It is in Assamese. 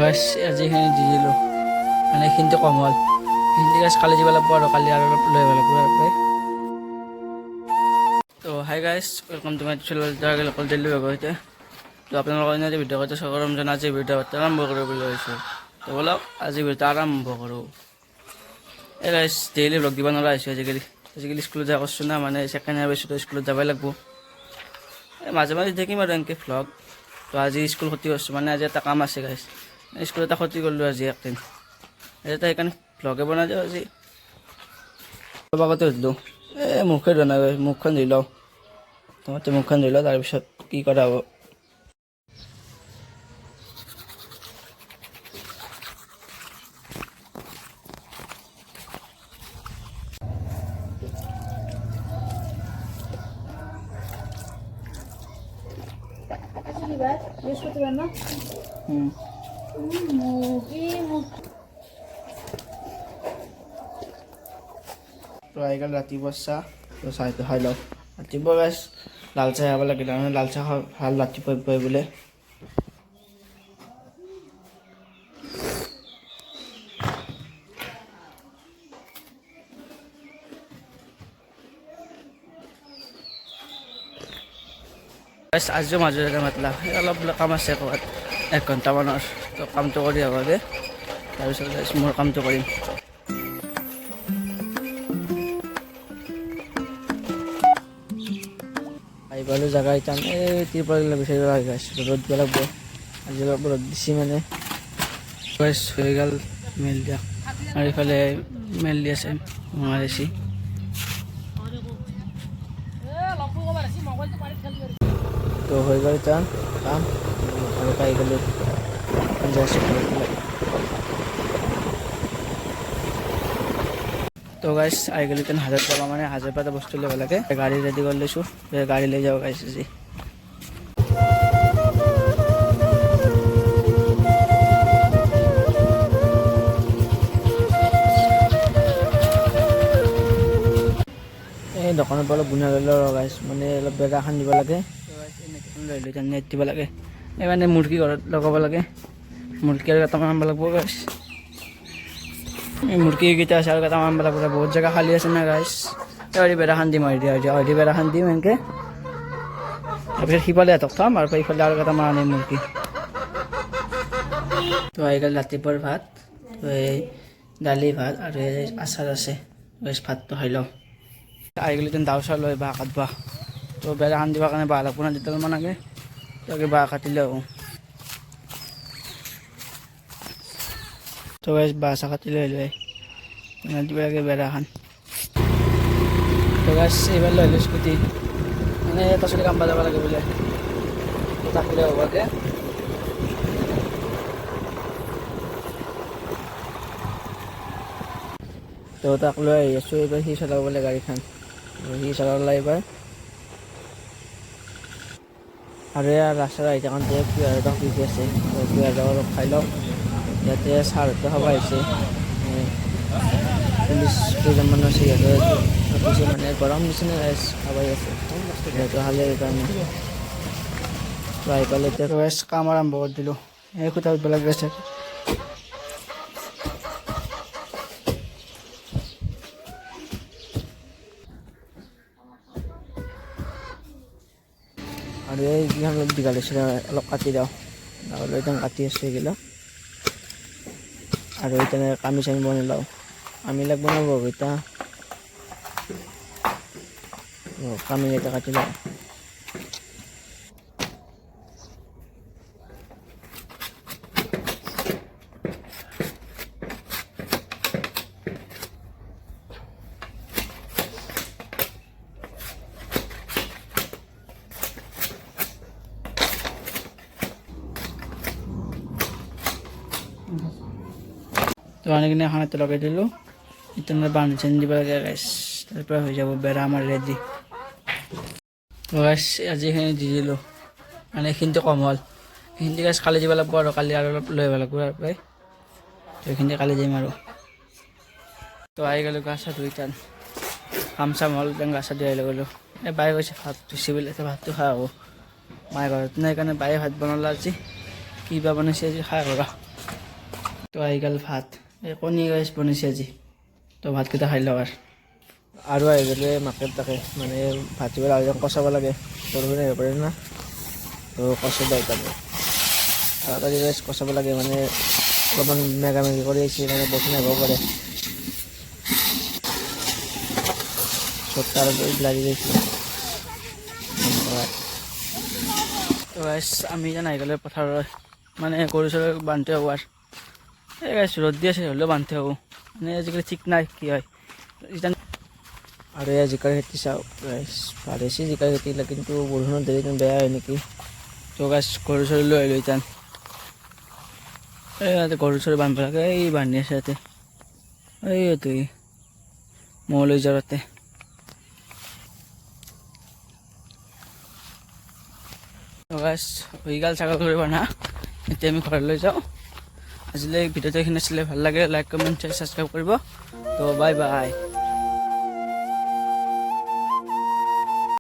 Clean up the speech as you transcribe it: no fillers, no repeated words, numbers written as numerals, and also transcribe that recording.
গাছ আজিখিনি দি দিলোঁ মানে এইখিনিতে কম হ'ল এইখিনি গাছ কালি দিব লাগিব আৰু কালি আৰু অলপ লৈ আহিব লাগিব ইয়াৰ তো hi guys welcome to my channel অকল দিল্লী হ'ব এতিয়া তো আপোনালোকৰ আজি ভিডিঅ' কৰিছে ৰমজান আজি ভিডিঅ' আৰম্ভ কৰিব বুলি ভাবিছোঁ তো বলক আজি ভিডিঅ' আৰম্ভ কৰোঁ এই গাইজ ডেইলি ব্লগ দিব নোৱাৰা হৈছোঁ আজিকালি স্কুলত যাব কৈছোঁ না মানে ছেকেণ্ড ইয়াৰ পাইছোঁ তো স্কুলত যাবই লাগিব মাজে মাজে থাকিম আৰু এনেকৈ ভ্লগ তো আজি স্কুল ক্ষতি কৰিছোঁ মানে আজি এটা কাম আছে গাইজ স্কুল এটা ক্ষতি কৰিলোঁ আজি একদিন এটা সেইকাৰণে ভ্লগে বনাই দিওঁ আজি অলপ আগতে সুধিলোঁ মুখে ধোৱা নাই মুখখন ধুই লওঁ তোমাতে মুখখন ধুই লওঁ তাৰপিছত কি কৰা হ'ব তো আহিগ'ল ৰাতিপুৱা চাহ তো চাহটো খাই লওঁ ৰাতিপুৱা গাইছ লাল চাহ খাব লাগে তাৰমানে লাল চাহ ভাল ৰাতিপুৱাই বোলে আজিও মাজতে মাতলা অলপ কাম আছে ক'ৰবাত 1 ঘণ্টামানৰ তো কামটো কৰি হ'বগৈ তাৰপিছত মোৰ কামটো কৰিম আহিবলৈ জেগা এতিয়া এই তিৰপাল বিচাৰিব লাগে ৰ'দ লাগিব আজি অলপ ৰ'দ দিছে মানে হৈ গ'ল মেল দিয়া আৰু ইফালে মেল দি আছে মাৰিছি তো হৈ গ'ল এতিয়া কাম আৰু পাই গ'লোঁ তো গাইছ আহি গ'লো তেন হাজাৰ টকা মানে 1000 টকা বস্তু ল'ব লাগে গাড়ী ৰেডি কৰি লৈছোঁ গাড়ী লৈ যাব গাইছ আজি এই দোকানৰ পৰা অলপ গুণা লৈ লওঁ গাইছ মানে অলপ বেগা খান দিব লাগে লৈ লৈ নেট দিব লাগে এই মানে মুৰ্গী ঘৰত লগাব লাগে মুৰ্গী আৰু কেইটামান আনিব লাগিব গাইছ এই মুৰ্গীকেইটা আছে আৰু কেইটামান আনিব লাগিব বহুত জেগা খালী আছে না গাইছ এই বেৰা খান দিম আৰু বেৰা খান দিম এনেকৈ তাৰপিছত সিফালে এটক থ'ম আৰু ইফালে আৰু কেইটামান আনিম মুৰ্গী তো আহিগ'ল ৰাতিপুৱাৰ ভাত তো এই দালি ভাত আৰু এই আচাৰ আছে গাইছ ভাতটো খাই লওঁ আহি গ'লো তেন দাও চাও লৈ বাঁহ কাটবা তো বেৰা খান দিবৰ কাৰণে বাঁহ লাগব না দুডালমান আগে তাকে বাঁহ কাটি লৈ আহোঁ তো গাইছ বাঁহ চাহ কাটি লৈ দিব লাগে বেৰা খান তো গাইছ এইবাৰ লৈ আহিলোঁ স্কুটি মানে এটা চলি কাম যাব লাগে বোলে থাকিলে হ'বকে তো তাক লৈ আহি আছোঁ এইবাৰ সি চলাব বোলে গাড়ীখন সি চলালে এইবাৰ আৰু ইয়াৰ ৰাস্তাত আহি থাকোঁতে কুঁহিয়াৰ বিকি আছে কুঁহিয়াৰ অলপ খাই লওঁ ইয়াতে চাহটো খাব আহিছে পুলিচ কেইজনমান আছে সিহঁতে পিছে মানে গৰম নিচিনা খাবাই আছে সিহঁতে খালে সেইকাৰণে আহি পালে এতিয়া কাম আৰম্ভ কৰি দিলোঁ এই খুটা উঠিব লাগি আছে আৰু এইগিলা অলপ দীঘল হৈছে অলপ কাটি দিওঁ আৰু একদম কাটি আছোঁ এইগিলা আৰু এতিয়া কামি চামি বনাই লওঁ আমি লাগব না বগীতা কামি এটা কাটি লওঁ তো আনি কিনে খানাতে লগাই দিলোঁ এতিয়া বান্ধি চানি দিব লাগে গাইছ তাৰপৰা হৈ যাব বেৰা আমাৰ ৰেডি তো গাইছ আজিখিনি দি দিলোঁ মানে এইখিনিতে কম হ'ল এইখিনি গাইছ কালি দিব লাগিব আৰু কালি আৰু অলপ লৈ আহিব লাগিব ইয়াৰ পৰাই তো এইখিনিতে কালি দিম আৰু তো আহি গ'লোঁ গা চা ধুই টান কাম চাম হ'ল গা চা ধুই আহিলোঁ গ'লোঁ এই বায়ে কৈছে ভাত ধুইছে বোলে এতিয়া ভাতটো খাই হ'ব মায়ে ঘৰত নাই সেইকাৰণে বায়ে ভাত বনালে আজি কি বা বনাইছে আজি খাই হ'ব তো আহি গ'ল ভাত, এই কণী গাইছ বনাইছে আজি, তো ভাতকেইটা খাই লওঁ আৰু আহি গ'লে মাকে তাকে মানে ভাজিবলৈ আলু কচাব লাগে, বৰষুণ আহিব পাৰে না, তো কচাব আইতাম তাড়াতাড়ি গাইছ কচাব লাগে, মানে অলপমান মেগি কৰি আহিছে, মানে বৰষুণ আহিব পাৰে, চব তাড়াতাড়ি লাগি গৈছে। তো গাইছ আমি যেন আহি গ'লে পথাৰত মানে গৰু চৰু বান্ধি হোৱাৰ, এই গাইছ ৰ'দ দি আছে হ'লেও বান্ধি হ'ব, মানে আজিকালি ঠিক নাই কি হয় এতিয়া। আৰু এয়া জিকাৰ খেতি চাওঁ গাইছ, ভাল হৈছে জিকাৰ খেতিবিলাক, কিন্তু বৰষুণৰ দেৰি বেয়া হয় নেকি। তো গাইছ গৰু চৰু লৈ আহিলোঁ এতিয়া, এই ইয়াতে গৰু চৰু বান্ধিব লাগে, এই বান্ধি আছে ইয়াতে, এইটো মহ লৈ যাওঁ তাতে। তো গাইছ হৈ গ'ল ছাগল গৰু বন্ধা, এতিয়া আমি ঘৰলৈ যাওঁ। আজিলৈ ভিডিঅ'টো এইখিনি আছিলে, ভাল লাগে লাইক কমেণ্ট শ্বেয়াৰ ছাবস্ক্ৰাইব কৰিব। তো বাই বাই।